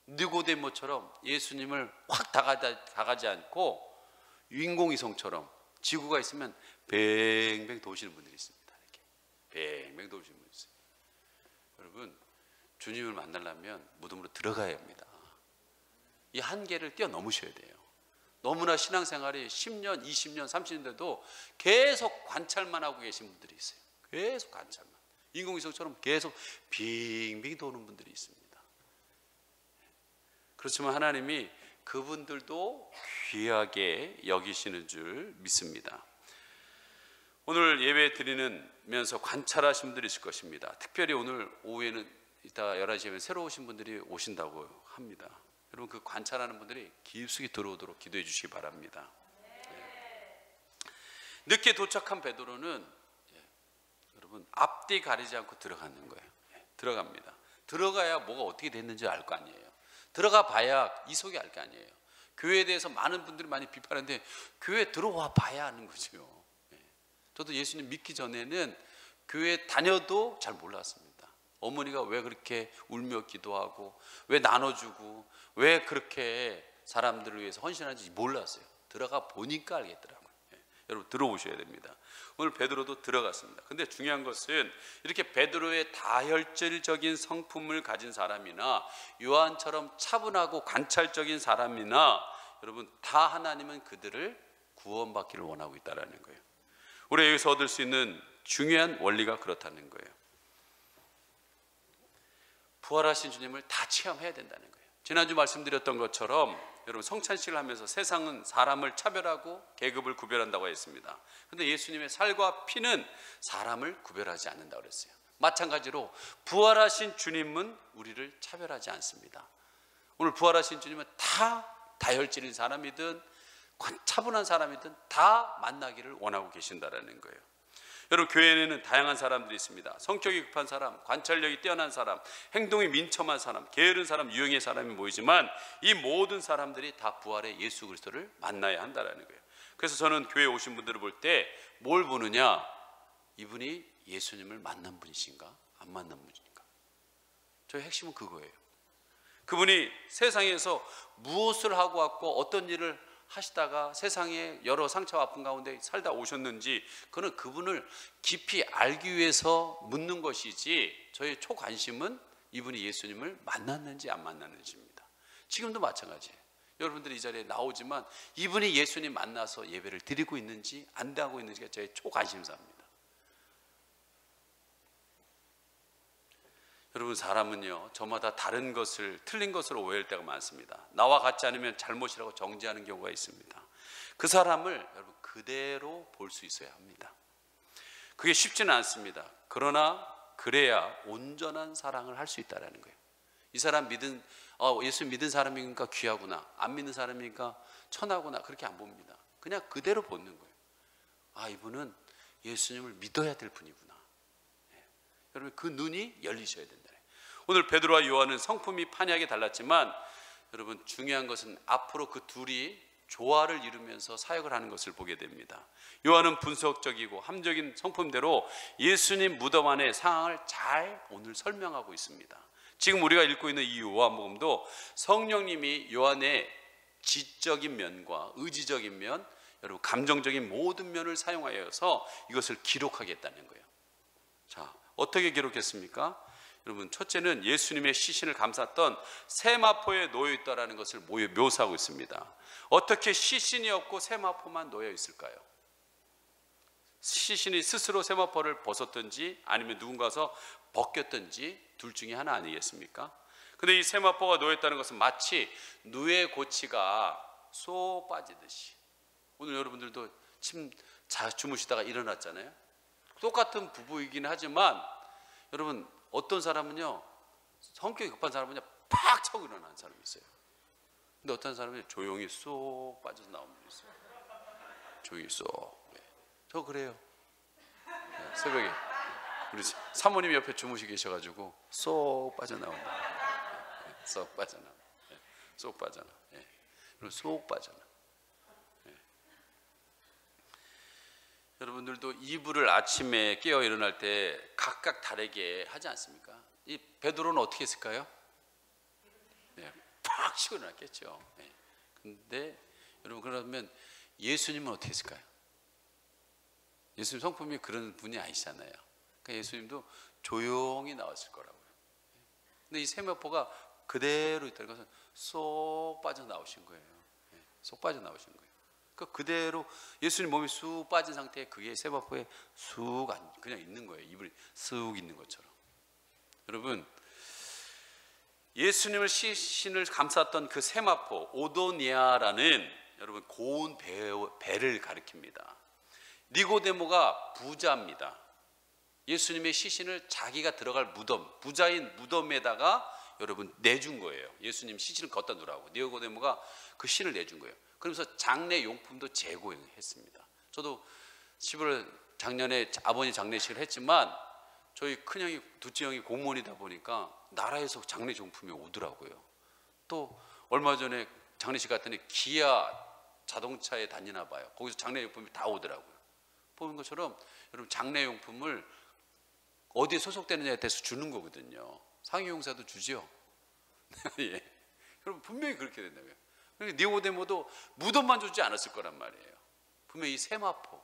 니고데모처럼 예수님을 확 다가지 않고 인공위성처럼 지구가 있으면 뱅뱅 도시는 분들이 있습니다. 이렇게 뱅뱅 도시는 분들이 있어요. 여러분, 주님을 만나려면 무덤으로 들어가야 합니다. 이 한계를 뛰어넘으셔야 돼요. 너무나 신앙생활이 10년, 20년, 30년 돼도 계속 관찰만 하고 계신 분들이 있어요. 계속 관찰만. 인공위성처럼 계속 빙빙 도는 분들이 있습니다. 그렇지만 하나님이 그분들도 귀하게 여기시는 줄 믿습니다. 오늘 예배 드리면서 관찰하신 분들이 있을 것입니다. 특별히 오늘 오후에는 이따 11시에 새로 오신 분들이 오신다고 합니다. 여러분, 그 관찰하는 분들이 깊숙이 들어오도록 기도해 주시기 바랍니다. 늦게 도착한 베드로는 여러분 앞뒤 가리지 않고 들어가는 거예요. 들어갑니다. 들어가야 뭐가 어떻게 됐는지 알 거 아니에요. 들어가 봐야 이 속이 알 거 아니에요. 교회에 대해서 많은 분들이 많이 비판하는데 교회 들어와 봐야 아는 거죠. 저도 예수님 믿기 전에는 교회 다녀도 잘 몰랐습니다. 어머니가 왜 그렇게 울며 기도하고 왜 나눠주고 왜 그렇게 사람들을 위해서 헌신하는지 몰랐어요. 들어가 보니까 알겠더라고요. 여러분 들어오셔야 됩니다. 오늘 베드로도 들어갔습니다. 근데 중요한 것은 이렇게 베드로의 다혈질적인 성품을 가진 사람이나 요한처럼 차분하고 관찰적인 사람이나 여러분 다 하나님은 그들을 구원받기를 원하고 있다는 거예요. 우리가 여기서 얻을 수 있는 중요한 원리가 그렇다는 거예요. 부활하신 주님을 다 체험해야 된다는 거예요. 지난주 말씀드렸던 것처럼 여러분 성찬식을 하면서 세상은 사람을 차별하고 계급을 구별한다고 했습니다. 그런데 예수님의 살과 피는 사람을 구별하지 않는다고 그랬어요. 마찬가지로 부활하신 주님은 우리를 차별하지 않습니다. 오늘 부활하신 주님은 다 다혈질인 사람이든 차분한 사람이든 다 만나기를 원하고 계신다라는 거예요. 여러분 교회에는 다양한 사람들이 있습니다. 성격이 급한 사람, 관찰력이 뛰어난 사람, 행동이 민첩한 사람, 게으른 사람, 유형의 사람이 모이지만 이 모든 사람들이 다 부활의 예수 그리스도를 만나야 한다는 거예요. 그래서 저는 교회에 오신 분들을 볼 때 뭘 보느냐, 이분이 예수님을 만난 분이신가 안 만난 분이신가. 저의 핵심은 그거예요. 그분이 세상에서 무엇을 하고 왔고 어떤 일을 하시다가 세상에 여러 상처와 아픔 가운데 살다 오셨는지 그는 그분을 깊이 알기 위해서 묻는 것이지 저의 초관심은 이분이 예수님을 만났는지 안 만났는지입니다. 지금도 마찬가지예요. 여러분들이 이 자리에 나오지만 이분이 예수님 만나서 예배를 드리고 있는지 안 하고 있는지가 저의 초관심사입니다. 여러분 사람은요 저마다 다른 것을 틀린 것으로 오해할 때가 많습니다. 나와 같지 않으면 잘못이라고 정죄하는 경우가 있습니다. 그 사람을 여러분 그대로 볼 수 있어야 합니다. 그게 쉽지는 않습니다. 그러나 그래야 온전한 사랑을 할 수 있다는 거예요. 이 사람 예수 믿은 사람이니까 귀하구나, 안 믿는 사람이니까 천하구나, 그렇게 안 봅니다. 그냥 그대로 보는 거예요. 아, 이분은 예수님을 믿어야 될 분이구나. 여러분 그 눈이 열리셔야 된다. 오늘 베드로와 요한은 성품이 판이하게 달랐지만 여러분 중요한 것은 앞으로 그 둘이 조화를 이루면서 사역을 하는 것을 보게 됩니다. 요한은 분석적이고 함적인 성품대로 예수님 무덤 안의 상황을 잘 오늘 설명하고 있습니다. 지금 우리가 읽고 있는 이 요한복음도 성령님이 요한의 지적인 면과 의지적인 면, 여러분 감정적인 모든 면을 사용하여서 이것을 기록하겠다는 거예요. 자, 어떻게 기록했습니까? 여러분 첫째는 예수님의 시신을 감쌌던 세마포에 놓여 있다라는 것을 묘사하고 있습니다. 어떻게 시신이 없고 세마포만 놓여 있을까요? 시신이 스스로 세마포를 벗었든지 아니면 누군가서 벗겼든지 둘 중에 하나 아니겠습니까? 근데 이 세마포가 놓여 있다는 것은 마치 누에 고치가 쏙 빠지듯이, 오늘 여러분들도 주무시다가 일어났잖아요. 똑같은 부부이긴 하지만 여러분 어떤 사람은요 성격이 급한 사람은요 팍 차고 일어나는 사람이 있어요. 근데 어떤 사람은 조용히 쏙 빠져서 나오는 분이 있어요. 조용히 쏙. 네. 저 그래요. 네, 새벽에 우리 사모님 옆에 주무시고 계셔가지고 쏙 빠져나온다. 네, 쏙 빠져나. 네, 쏙 빠져나. 네, 그리고 쏙 빠져나. 여러분들도 이불을 아침에 깨어 일어날 때 각각 다르게 하지 않습니까? 이 베드로는 어떻게 했을까요? 네, 팍 치고 일어났겠죠. 근데 여러분, 그러면 예수님은 어떻게 했을까요? 예수님 성품이 그런 분이 아니잖아요. 그러니까 예수님도 조용히 나왔을 거라고요. 근데 이 세마포가 그대로 있다는 것은 쏙 빠져나오신 거예요. 쏙 빠져나오신 거예요. 그러니까 그대로 예수님 몸이 쑥 빠진 상태에 그게 세마포에 쑥 그냥 있는 거예요. 이불이 쑥 있는 것처럼. 여러분, 예수님을 시신을 감쌌던 그 세마포 오도니아라는 여러분 고운 배를 가리킵니다. 니고데모가 부자입니다. 예수님의 시신을 자기가 들어갈 무덤, 부자인 무덤에다가 여러분 내준 거예요. 예수님 시신을 걷다 놓으라고 니고데모가 그 신을 내준 거예요. 그러면서 장례 용품도 제공했습니다. 저도 11월 작년에 아버님 장례식을 했지만 저희 큰형이 둘째 형이 공무원이다 보니까 나라에서 장례 용품이 오더라고요. 또 얼마 전에 장례식 갔더니 기아 자동차에 다니나 봐요. 거기서 장례 용품이 다 오더라고요. 보는 것처럼 여러분 장례 용품을 어디에 소속되느냐에 대해서 주는 거거든요. 상위용사도 주지요. 예. 여러분 분명히 그렇게 된다고요. 그러니까 니고데모도 무덤만 주지 않았을 거란 말이에요. 분명히 이 세마포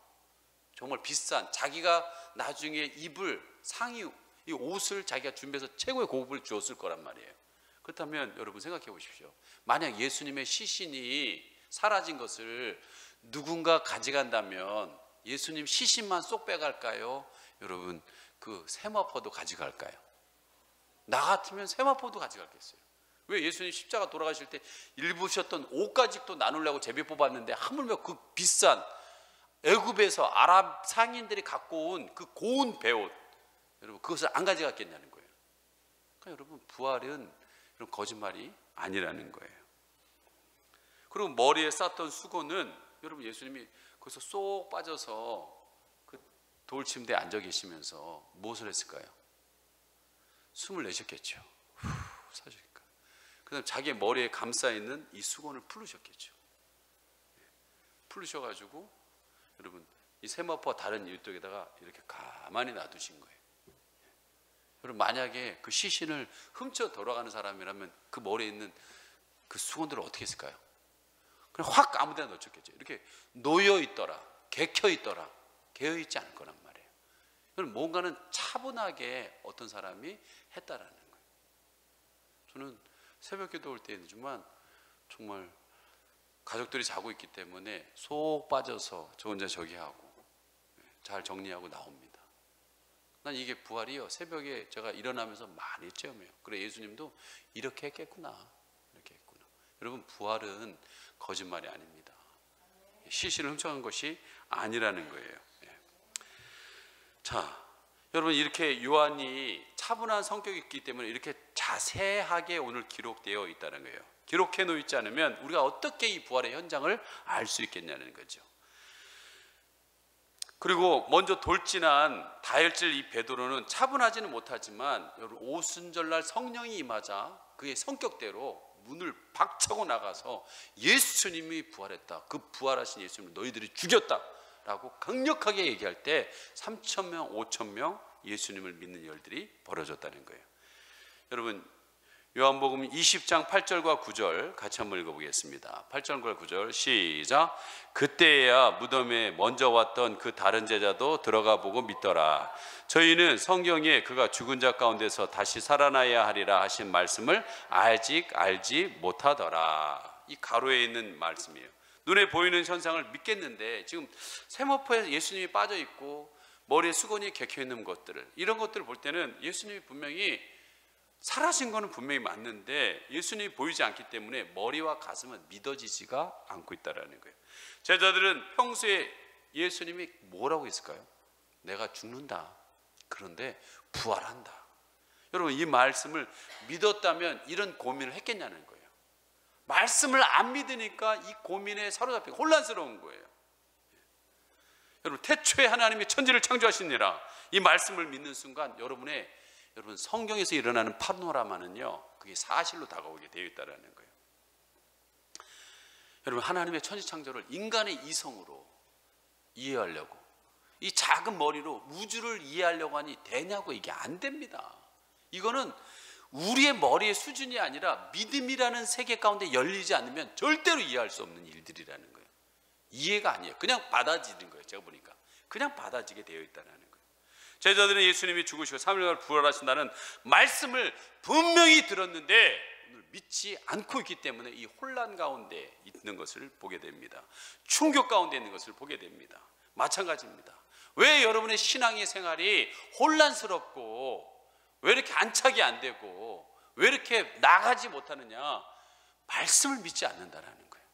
정말 비싼 자기가 나중에 입을 상의 이 옷을 자기가 준비해서 최고의 고급을 주었을 거란 말이에요. 그렇다면 여러분 생각해 보십시오. 만약 예수님의 시신이 사라진 것을 누군가 가져간다면 예수님 시신만 쏙 빼갈까요? 여러분 그 세마포도 가져갈까요? 나 같으면 세마포도 가져갔겠어요. 왜 예수님 십자가 돌아가실 때 입으셨던 옷가지도 나누려고 제비 뽑았는데 하물며 그 비싼 애굽에서 아랍 상인들이 갖고 온 그 고운 배옷 여러분 그것을 안 가져갔겠냐는 거예요. 그러니까 여러분 부활은 이런 거짓말이 아니라는 거예요. 그리고 머리에 쌌던 수건은 여러분 예수님이 거기서 쏙 빠져서 그 돌침대에 앉아 계시면서 무엇을 했을까요? 숨을 내셨겠죠. 후 사주니까. 그다음 자기의 머리에 감싸 있는 이 수건을 풀으셨겠죠. 풀으셔가지고 여러분 이 세마포와 다른 이쪽에다가 이렇게 가만히 놔두신 거예요. 여러분 만약에 그 시신을 훔쳐 돌아가는 사람이라면 그 머리에 있는 그 수건들을 어떻게 했을까요? 그냥 확 아무데나 놓쳤겠죠. 이렇게 놓여 있더라, 개켜 있더라, 개어 있지 않을 거란 말이에요. 그럼 뭔가는 차분하게 어떤 사람이 했다라는 거예요. 저는 새벽기도 올 때이지만 정말 가족들이 자고 있기 때문에 쏙 빠져서 저 혼자 저기 하고 잘 정리하고 나옵니다. 난 이게 부활이요. 새벽에 제가 일어나면서 많이 체험해요. 그래 예수님도 이렇게 했겠구나. 이렇게 했구나. 여러분 부활은 거짓말이 아닙니다. 시신을 훔쳐간 것이 아니라는 거예요. 자, 여러분 이렇게 요한이 차분한 성격이 있기 때문에 이렇게 자세하게 오늘 기록되어 있다는 거예요. 기록해 놓지 않으면 우리가 어떻게 이 부활의 현장을 알 수 있겠냐는 거죠. 그리고 먼저 돌진한 다혈질 이 베드로는 차분하지는 못하지만 여러분 오순절날 성령이 임하자 그의 성격대로 문을 박차고 나가서 예수님이 부활했다. 그 부활하신 예수님을 너희들이 죽였다. 라고 강력하게 얘기할 때 3,000명, 5,000명 예수님을 믿는 일들이 벌어졌다는 거예요. 여러분 요한복음 20장 8절과 9절 같이 한번 읽어보겠습니다. 8절과 9절 시작. 그때야 무덤에 먼저 왔던 그 다른 제자도 들어가 보고 믿더라. 저희는 성경에 그가 죽은 자 가운데서 다시 살아나야 하리라 하신 말씀을 아직 알지 못하더라. 이 가로에 있는 말씀이에요. 눈에 보이는 현상을 믿겠는데 지금 세마포에 예수님이 빠져 있고 머리에 수건이 개켜 있는 것들을 이런 것들을 볼 때는 예수님이 분명히 살아신 거는 분명히 맞는데 예수님이 보이지 않기 때문에 머리와 가슴은 믿어지지가 않고 있다는 거예요. 제자들은 평소에 예수님이 뭐라고 했을까요? 내가 죽는다. 그런데 부활한다. 여러분 이 말씀을 믿었다면 이런 고민을 했겠냐는 거예요. 말씀을 안 믿으니까 이 고민에 사로잡히고 혼란스러운 거예요. 여러분 태초에 하나님이 천지를 창조하시니라 이 말씀을 믿는 순간 여러분 성경에서 일어나는 파노라마는요 그게 사실로 다가오게 되어 있다는 거예요. 여러분 하나님의 천지 창조를 인간의 이성으로 이해하려고 이 작은 머리로 우주를 이해하려고 하니 되냐고 이게 안 됩니다. 이거는 우리의 머리의 수준이 아니라 믿음이라는 세계 가운데 열리지 않으면 절대로 이해할 수 없는 일들이라는 거예요. 이해가 아니에요. 그냥 받아들이는 거예요. 제가 보니까 그냥 받아지게 되어 있다는 거예요. 제자들은 예수님이 죽으시고 3일 만에 부활하신다는 말씀을 분명히 들었는데 오늘 믿지 않고 있기 때문에 이 혼란 가운데 있는 것을 보게 됩니다. 충격 가운데 있는 것을 보게 됩니다. 마찬가지입니다. 왜 여러분의 신앙의 생활이 혼란스럽고 왜 이렇게 안착이 안 되고 왜 이렇게 나가지 못하느냐? 말씀을 믿지 않는다라는 거예요.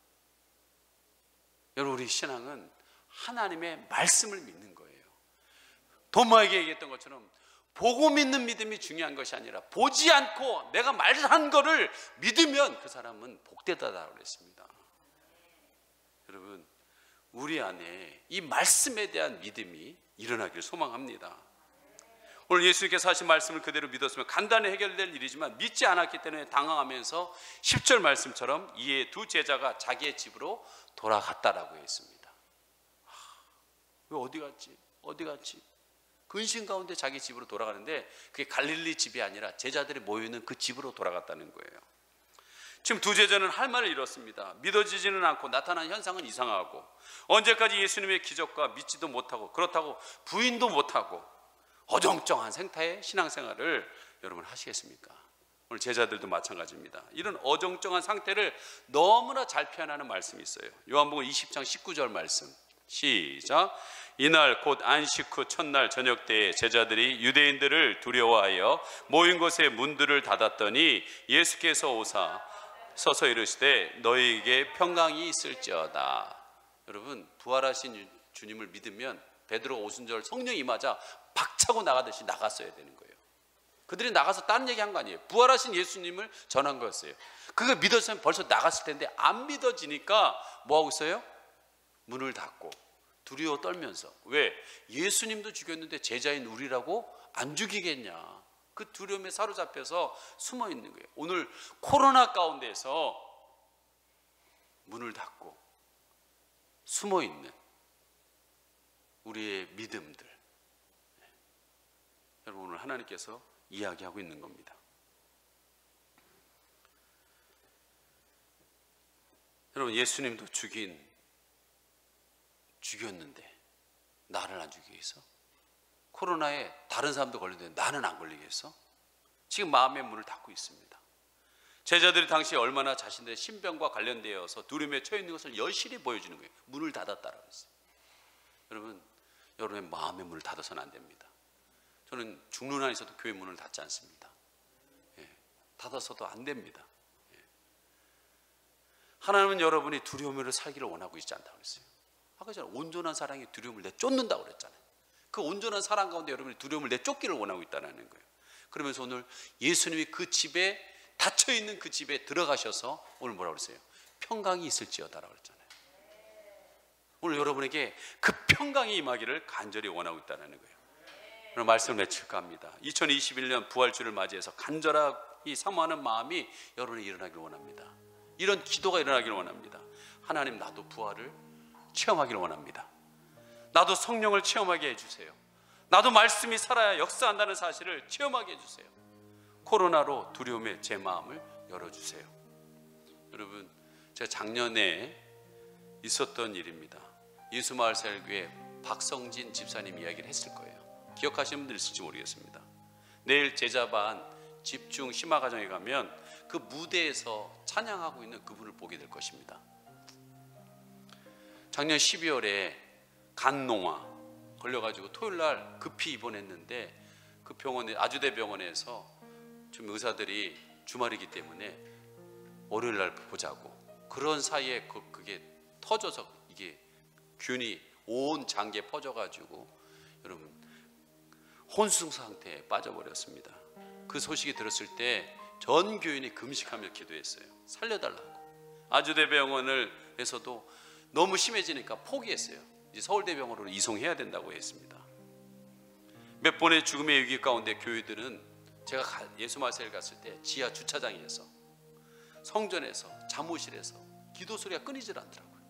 여러분, 우리 신앙은 하나님의 말씀을 믿는 거예요. 도마에게 얘기했던 것처럼 보고 믿는 믿음이 중요한 것이 아니라 보지 않고 내가 말한 거를 믿으면 그 사람은 복되다라고 그랬습니다. 여러분, 우리 안에 이 말씀에 대한 믿음이 일어나기를 소망합니다. 오늘 예수님께서 하신 말씀을 그대로 믿었으면 간단히 해결될 일이지만 믿지 않았기 때문에 당황하면서 10절 말씀처럼 이에 두 제자가 자기의 집으로 돌아갔다라고 했습니다. 왜 어디 갔지? 어디 갔지? 근심 가운데 자기 집으로 돌아가는데 그게 갈릴리 집이 아니라 제자들이 모여있는 그 집으로 돌아갔다는 거예요. 지금 두 제자는 할 말을 잃었습니다. 믿어지지는 않고 나타난 현상은 이상하고 언제까지 예수님의 기적과 믿지도 못하고 그렇다고 부인도 못하고 어정쩡한 생태의 신앙생활을 여러분 하시겠습니까? 오늘 제자들도 마찬가지입니다. 이런 어정쩡한 상태를 너무나 잘 표현하는 말씀이 있어요. 요한복음 20장 19절 말씀 시작. 이날 곧 안식 후 첫날 저녁 때에 제자들이 유대인들을 두려워하여 모인 곳에 문들을 닫았더니 예수께서 오사 서서 이르시되 너희에게 평강이 있을지어다. 여러분, 부활하신 주님을 믿으면 베드로가 오순절 성령이 임하자 박차고 나가듯이 나갔어야 되는 거예요. 그들이 나가서 다른 얘기한 거 아니에요. 부활하신 예수님을 전한 거였어요. 그걸 믿었으면 벌써 나갔을 텐데 안 믿어지니까 뭐하고 있어요? 문을 닫고 두려워 떨면서. 왜? 예수님도 죽였는데 제자인 우리라고 안 죽이겠냐. 그 두려움에 사로잡혀서 숨어 있는 거예요. 오늘 코로나 가운데서 문을 닫고 숨어 있는 우리의 믿음들, 여러분, 오늘 하나님께서 이야기하고 있는 겁니다. 여러분, 예수님도 죽였는데 나를 안 죽이게 해서, 코로나에 다른 사람도 걸리는데 나는 안 걸리게 해서 지금 마음의 문을 닫고 있습니다. 제자들이 당시에 얼마나 자신들의 신병과 관련되어서 두려움에 처해 있는 것을 여실히 보여주는 거예요. 문을 닫았다라고 했어요. 여러분, 여러분의 마음의 문을 닫아서는 안 됩니다. 저는 죽는 한에 있어도 교회 문을 닫지 않습니다. 닫아서도 안 됩니다. 하나님은 여러분이 두려움으로 살기를 원하고 있지 않다고 그랬어요. 아까 전에 온전한 사랑이 두려움을 내쫓는다고 그랬잖아요. 그 온전한 사랑 가운데 여러분이 두려움을 내쫓기를 원하고 있다는 거예요. 그러면서 오늘 예수님이 그 집에 닫혀있는 그 집에 들어가셔서 오늘 뭐라고 그랬어요? 평강이 있을지어다라고 그랬잖아요. 오늘 여러분에게 그 평강이 임하기를 간절히 원하고 있다는 거예요. 그런 말씀을 맺힐까 합니다. 2021년 부활주를 맞이해서 간절하게 사모하는 마음이 여러분이 일어나기를 원합니다. 이런 기도가 일어나기를 원합니다. 하나님, 나도 부활을 체험하기를 원합니다. 나도 성령을 체험하게 해주세요. 나도 말씀이 살아야 역사한다는 사실을 체험하게 해주세요. 코로나로 두려움에 제 마음을 열어주세요. 여러분, 제가 작년에 있었던 일입니다. 예수마을사역교회 박성진 집사님 이야기를 했을 거예요. 기억하시는 분들 있을지 모르겠습니다. 내일 제자반 집중 심화과정에 가면 그 무대에서 찬양하고 있는 그분을 보게 될 것입니다. 작년 12월에 간농화 걸려가지고 토요일날 급히 입원했는데 그 병원에, 아주대 병원에서 지금 의사들이 주말이기 때문에 월요일날 보자고, 그런 사이에 그게 터져서 이게 균이 온 장기에 퍼져가지고 여러분 혼수 상태에 빠져버렸습니다. 그 소식이 들었을 때 전 교인이 금식하며 기도했어요. 살려달라고. 아주대병원에서도 너무 심해지니까 포기했어요. 이제 서울대병원으로 이송해야 된다고 했습니다. 몇 번의 죽음의 위기 가운데 교회들은, 제가 예수마을사역을 갔을 때 지하 주차장에서, 성전에서, 잠옷실에서 기도 소리가 끊이질 않더라고요.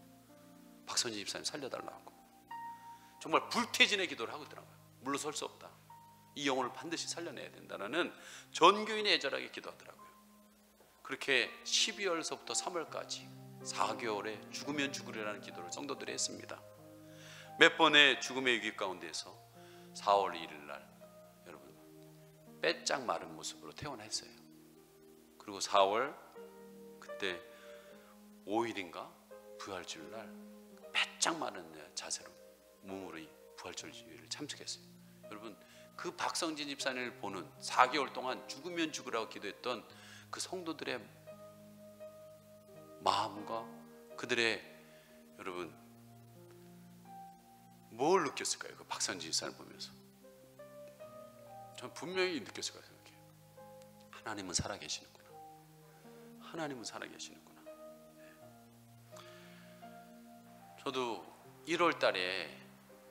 박선진 집사님 살려달라고. 정말 불태진의 기도를 하고 있더라고요. 물러설 수 없다. 이 영혼을 반드시 살려내야 된다는 전교인이 애절하게 기도하더라고요. 그렇게 12월서부터 3월까지 4개월에 죽으면 죽으리라는 기도를 성도들이 했습니다. 몇 번의 죽음의 위기 가운데서 4월 1일 날 여러분 빼짝 마른 모습으로 퇴원했어요. 그리고 4월 그때 5일인가 부활주일 날 빼짝 마른 자세로 몸으로 이 부활주일을 참석했어요. 여러분 그 박성진 집사님을 보는 4개월 동안 죽으면 죽으라고 기도했던 그 성도들의 마음과 그들의 여러분 뭘 느꼈을까요? 그 박성진 집사를 보면서 저는 분명히 느꼈을 거라고 생각해요. 하나님은 살아계시는구나. 하나님은 살아계시는구나. 저도 1월 달에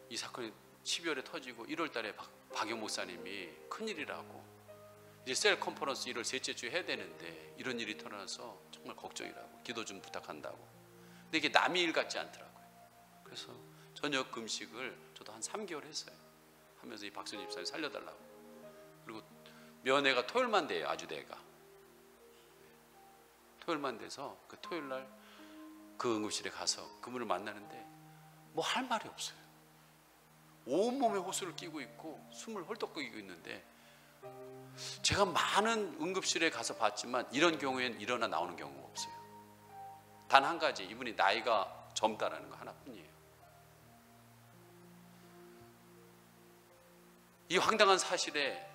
이 사건이 12월에 터지고 1월 달에 박영 목사님이 큰일이라고 이제 셀 컨퍼런스 1월 셋째 주에 해야 되는데 이런 일이 터져서 정말 걱정이라고 기도 좀 부탁한다고. 근데 이게 남의 일 같지 않더라고요. 그래서 저녁 금식을 저도 한 3개월 했어요. 하면서 이 박순희 집사님 살려달라고. 그리고 면회가 토요일만 돼요. 아주대가 토요일만 돼서 그 토요일 날 그 응급실에 가서 그분을 만나는데 뭐 할 말이 없어요. 온몸에 호수를 끼고 있고 숨을 헐떡 끼고 있는데 제가 많은 응급실에 가서 봤지만 이런 경우에는 일어나 나오는 경우가 없어요. 단 한 가지, 이분이 나이가 젊다라는 거 하나뿐이에요. 이 황당한 사실에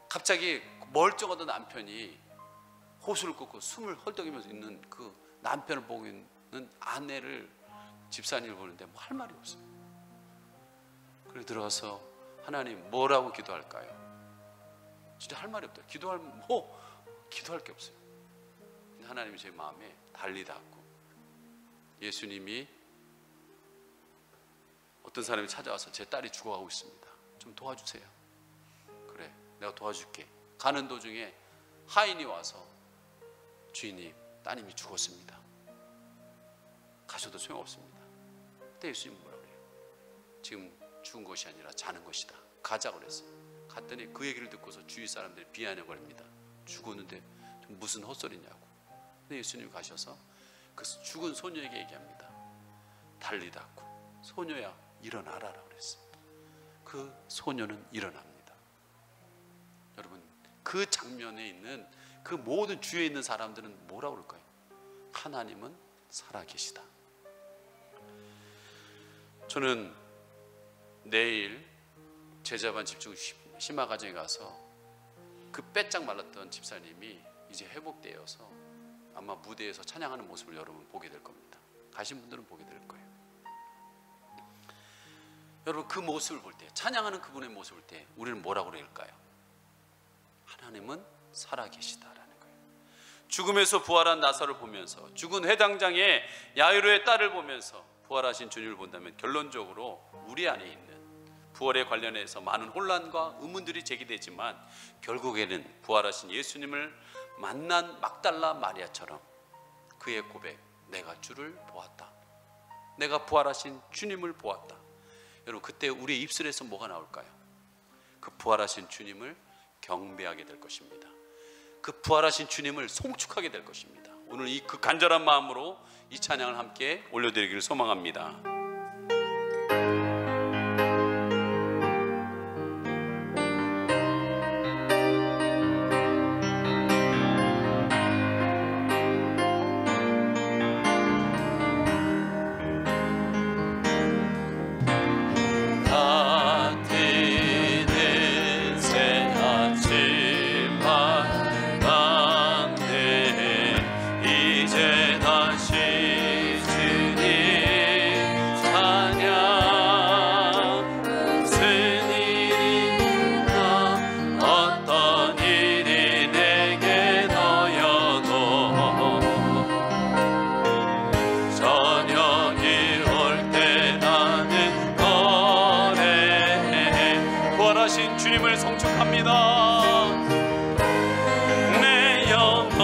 갑자기 멀쩡하던 남편이 호수를 끊고 숨을 헐떡이면서 있는 그 남편을 보고 있는 아내를 집사님을 보는데 뭐 할 말이 없어요. 그래 들어가서 하나님 뭐라고 기도할까요? 진짜 할 말이 없다. 기도할 게 없어요. 근데 하나님이 제 마음에 달리 닿고 예수님이 어떤 사람이 찾아와서 제 딸이 죽어가고 있습니다. 좀 도와주세요. 그래 내가 도와줄게. 가는 도중에 하인이 와서 주인님 따님이 죽었습니다. 가셔도 소용없습니다. 그때 예수님 뭐라 그래요? 지금 죽은 것이 아니라 자는 것이다. 가자고 그랬어요. 갔더니 그 얘기를 듣고서 주위 사람들이 비아냥 거립니다. 죽었는데 무슨 헛소리냐고. 근데 예수님이 가셔서 그 죽은 소녀에게 얘기합니다. 달리 닿고 소녀야 일어나라라고 그랬어요. 그 소녀는 일어납니다. 여러분 그 장면에 있는 그 모든 주위에 있는 사람들은 뭐라고 그럴까요? 하나님은 살아계시다. 저는 내일 제자반 집중 심화과정에 가서 그 빼짝 말랐던 집사님이 이제 회복되어서 아마 무대에서 찬양하는 모습을 여러분 보게 될 겁니다. 가신 분들은 보게 될 거예요. 여러분 그 모습을 볼 때, 찬양하는 그분의 모습을 볼 때 우리는 뭐라고 그럴까요? 하나님은 살아계시다라는 거예요. 죽음에서 부활한 나사로를 보면서, 죽은 회당장의 야이로의 딸을 보면서 부활하신 주님을 본다면 결론적으로 우리 안에 있는 부활에 관련해서 많은 혼란과 의문들이 제기되지만 결국에는 부활하신 예수님을 만난 막달라 마리아처럼 그의 고백, 내가 주를 보았다. 내가 부활하신 주님을 보았다. 여러분 그때 우리의 입술에서 뭐가 나올까요? 그 부활하신 주님을 경배하게 될 것입니다. 그 부활하신 주님을 송축하게 될 것입니다. 오늘 이 그 간절한 마음으로 이 찬양을 함께 올려드리기를 소망합니다. 주님을 송축합니다. 내 영혼아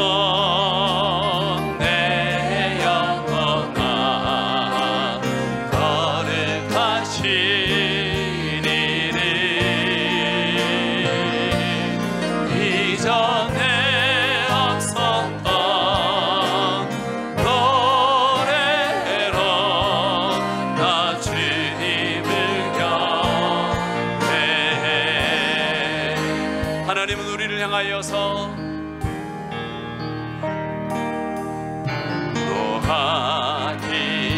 거룩하시리니 하나님은 우리를 향하여서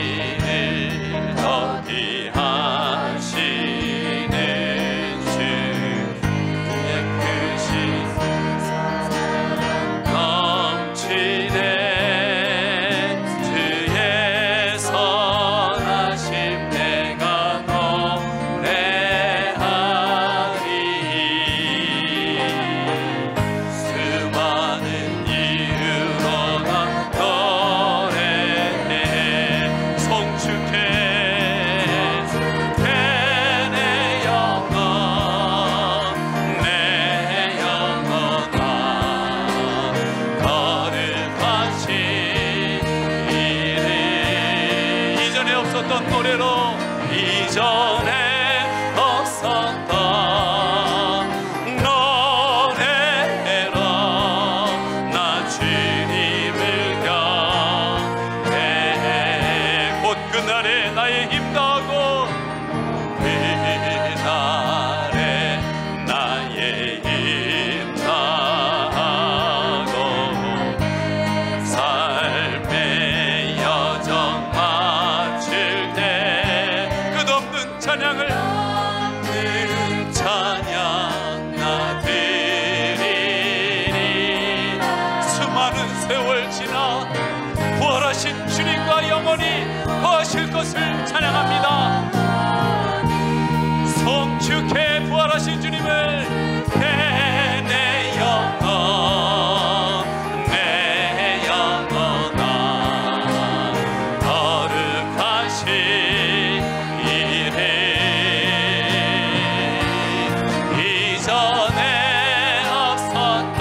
노하기를 더디 하시는 주 깨끗이 넘치네 주의 선하심 내가 노래하리 수많은 이유로 나 노래해 송축해 내 영혼 내 영혼아 거룩하신 이름 이전에 없었던 노래로 이전에 없었던 노래로 나 주님을 경배해 곧 그날에 나의 힘 다하고 그날에 나의 힘 다하고 삶의 여정 마칠 때 끝없는 찬양을 찬양 나 드리니 수많은 세월 지나 부활하신 주님과 영원히 거하실 것을 찬양합니다. 성축해 부활하신 주님을 내 영혼 내 영혼아 거룩하신 이름 이전에 없었던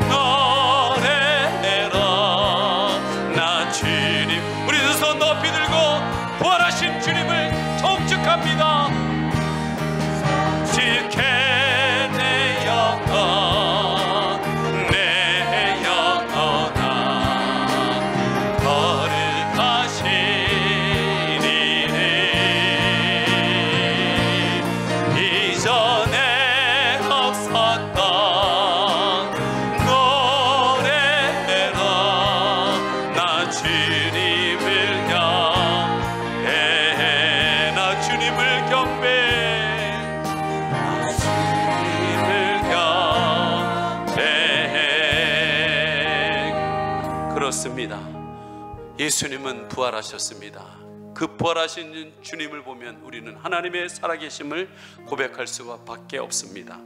노래로 나 주님 우리 두 손 높이 들고 부활하신 주님을 송축합니다. 지켜 내 영혼 내 영혼아 거룩하신 이름 이전에 없었던 노래로 나 주님을 경배해 나 주님을 경배해 나 주님을 경배해 그렇습니다. 예수님은 부활하셨습니다. 그 부활하신 주님을 보면 우리는 하나님의 살아계심을 고백할 수밖에 없습니다.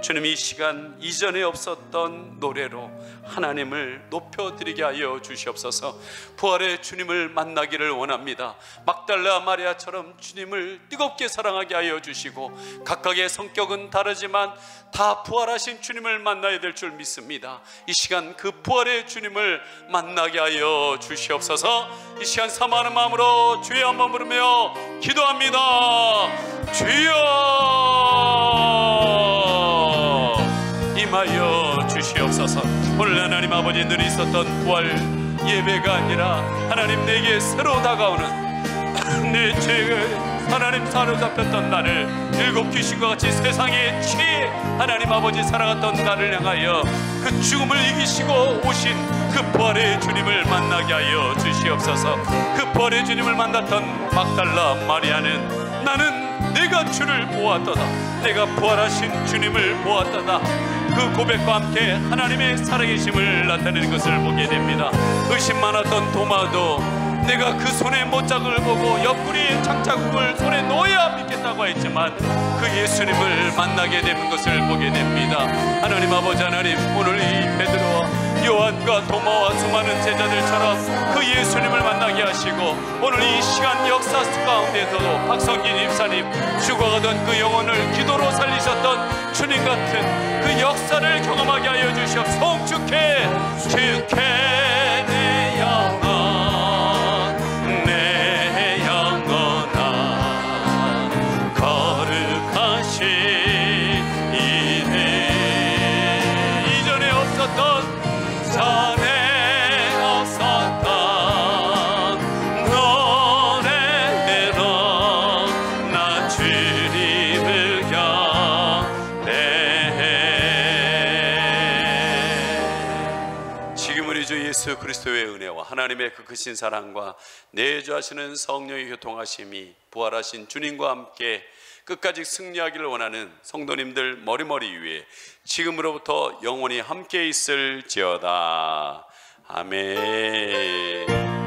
주님 이 시간 이전에 없었던 노래로 하나님을 높여드리게 하여 주시옵소서. 부활의 주님을 만나기를 원합니다. 막달라 마리아처럼 주님을 뜨겁게 사랑하게 하여 주시고 각각의 성격은 다르지만 다 부활하신 주님을 만나야 될 줄 믿습니다. 이 시간 그 부활의 주님을 만나게 하여 주시옵소서. 이 시간 사모하는 마음으로 주여 한번 부르며 기도합니다. 주여 임하여 주시옵소서. 오늘 하나님 아버지 늘 있었던 부활 예배가 아니라 하나님 내게 새로 다가오는 내 죄에 하나님 사로잡혔던 나를 일곱 귀신과 같이 세상에 취해 하나님 아버지 살아갔던 나를 향하여 그 죽음을 이기시고 오신 그 부활의 주님을 만나게 하여 주시옵소서. 그 부활의 주님을 만났던 막달라 마리아는 나는 내가 주를 보았도다 내가 부활하신 주님을 보았도다 그 고백과 함께 하나님의 살아계심을 나타내는 것을 보게 됩니다. 의심 많았던 도마도 내가 그 손의 못자국을 보고 옆구리에 장자국을 손에 넣어야 믿겠다고 했지만 그 예수님을 만나게 되는 것을 보게 됩니다. 하나님 아버지 하나님 오늘 이 베드로와 요한과 도마와 수많은 제자들처럼 그 예수님을 만나게 하시고 오늘 이 시간 역사 가운데서도 박성진 입사님 죽어가던 그 영혼을 기도로 살리셨던 주님 같은 그 역사를 경험하게 하여 주시옵소서. 성축해 주께 내 영혼 내 영혼아 거룩하신 이름 이전에 없었던 전에 없었던 노래로 나 주님을 경배해 우리 주 예수 그리스도의 은혜와 하나님의 그 크신 사랑과 내주하시는 성령의 교통하심이 부활하신 주님과 함께 끝까지 승리하기를 원하는 성도님들 머리머리 위에 지금으로부터 영원히 함께 있을지어다. 아멘.